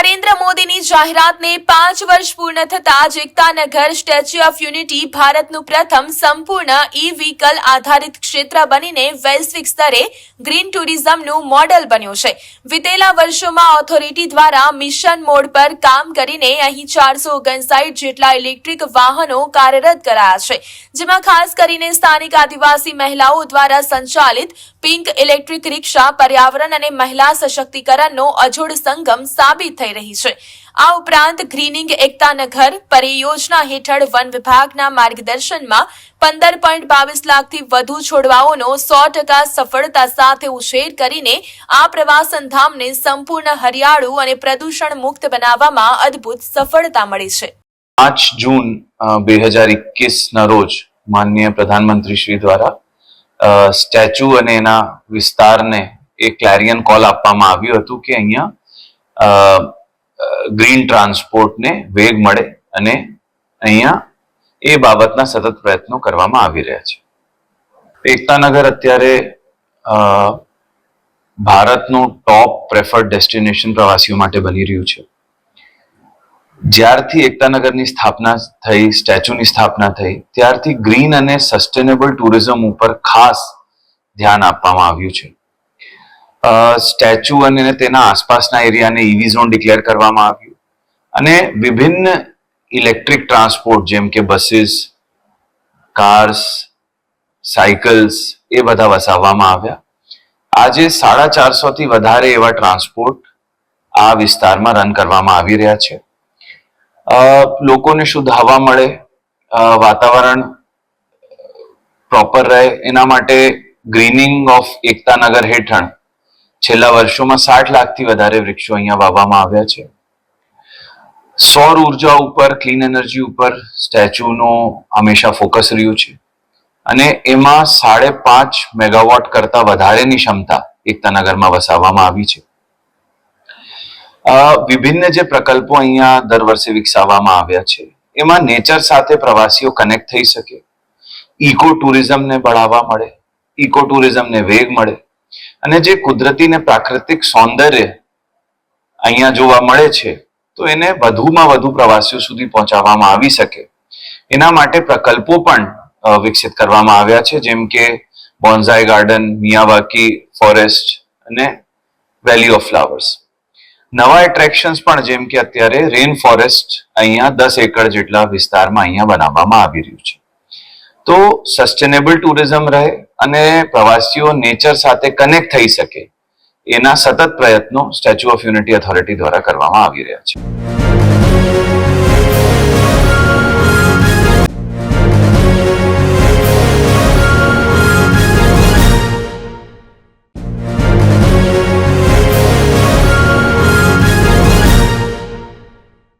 નરેન્દ્ર મોદીની જાહેરાતને 5 વર્ષ પૂર્ણ થતા જ એકતાનગર સ્ટેચ્યુ ઓફ યુનિટી ભારતનું પ્રથમ સંપૂર્ણ ઈ-વ્હીકલ આધારિત ક્ષેત્ર બનીને વૈશ્વિક સ્તરે ગ્રીન ટુરિઝમનું મોડેલ બન્યું છે. વિતેલા વર્ષોમાં ઓથોરિટી દ્વારા મિશન મોડ પર કામ કરીને અહીં 459 જેટલા ઇલેક્ટ્રિક વાહનો કાર્યરત કરાયા છે, જેમાં ખાસ કરીને સ્થાનિક આદિવાસી મહિલાઓ દ્વારા સંચાલિત પિંક ઇલેક્ટ્રિક રિક્ષા પર્યાવરણ અને મહિલા સશક્તિકરણનો અજોડ સંગમ સાબિત થઈ રહી છે. આ ઉપરાંત ગ્રીનિંગ એકતાનગર પરિયોજના હેઠળ વન વિભાગના માર્ગદર્શનમાં 15.22 લાખથી વધુ છોડવાઓનો 100% સફળતા સાથે ઉછેર કરીને આ પ્રવાસન ધામને સંપૂર્ણ હરિયાળું અને પ્રદૂષણ મુક્ત બનાવવામાં અદ્ભુત સફળતા મળી છે. 5 જૂન 2021 ના રોજ માનનીય પ્રધાનમંત્રી શ્રી દ્વારા સ્ટેચ્યુ અને એના વિસ્તારને એક ક્લેરિયન કોલ આપવામાં આવ્યું હતું કે અહીંયા ગ્રીન ટ્રાન્સપોર્ટને વેગ મળે અને અહીંયા એ બાબતના સતત પ્રયત્નો કરવામાં આવી રહ્યા છે. એકતાનગર અત્યારે ભારતનું ટોપ પ્રેફર્ડ ડેસ્ટિનેશન પ્રવાસીઓ માટે બની રહ્યું છે. જ્યારથી એકતાનગરની સ્થાપના થઈ, સ્ટેચ્યુની સ્થાપના થઈ, ત્યારથી ગ્રીન અને સસ્ટેનેબલ ટુરિઝમ ઉપર ખાસ ધ્યાન આપવામાં આવ્યું છે. સ્ટેચ્યુ અને તેના આસપાસના એરિયાને ઈવી ઝોન ડિક્લેર કરવામાં આવ્યું અને વિભિન્ન ઇલેક્ટ્રિક ટ્રાન્સપોર્ટ જેમ કે બસીસ, કાર્સ, સાયકલ્સ એ બધા વસાવવામાં આવ્યા. આજે 450 થી વધારે એવા ટ્રાન્સપોર્ટ આ વિસ્તારમાં રન કરવામાં આવી રહ્યા છે. લોકોને શુદ્ધ હવા મળે, વાતાવરણ પ્રોપર રહે, એના માટે ગ્રીનિંગ ઓફ એકતાનગર હેઠળ છેલ્લા વર્ષોમાં 60 લાખથી વધારે વૃક્ષો અહીંયા વાવવામાં આવ્યા છે. સૌર ઉર્જા ઉપર, ક્લીન એનર્જી ઉપર સ્ટેચ્યુનો હંમેશા ફોકસ રહ્યું છે અને એમાં 5.5 મેગાવોટ કરતા વધારેની ક્ષમતા એકતાનગરમાં વસાવવામાં આવી છે. વિભિન્ન જે પ્રકલ્પો અહીંયા દર વર્ષે વિકસાવવામાં આવ્યા છે એમાં નેચર સાથે પ્રવાસીઓ કનેક્ટ થઈ શકે, ઇકો ટુરિઝમને બઢાવા મળે, ઇકો ટુરિઝમને વેગ મળે અને જે કુદરતી ને પ્રાકૃતિક સૌંદર્ય અહીંયા જોવા મળે છે તો એને વધુમાં વધુ પ્રવાસીઓ સુધી પહોંચાડવામાં આવી શકે એના માટે પ્રકલ્પો પણ વિકસિત કરવામાં આવ્યા છે, જેમ કે બોન્ઝાઈ ગાર્ડન, મિયાવાકી ફોરેસ્ટ અને વેલી ઓફ ફ્લાવર્સ. નવા એટ્રેક્શન્સ પણ જેમ કે અત્યારે રેન ફોરેસ્ટ અહીંયા 10 એકર જેટલા વિસ્તારમાં અહીંયા બનાવવામાં આવી રહ્યું છે. તો સસ્ટેનેબલ ટુરિઝમ રહે અને પ્રવાસીઓ નેચર સાથે કનેક્ટ થઈ શકે એના સતત પ્રયત્નો સ્ટેચ્યુ ઓફ યુનિટી ઓથોરિટી દ્વારા કરવામાં આવી રહ્યા છે.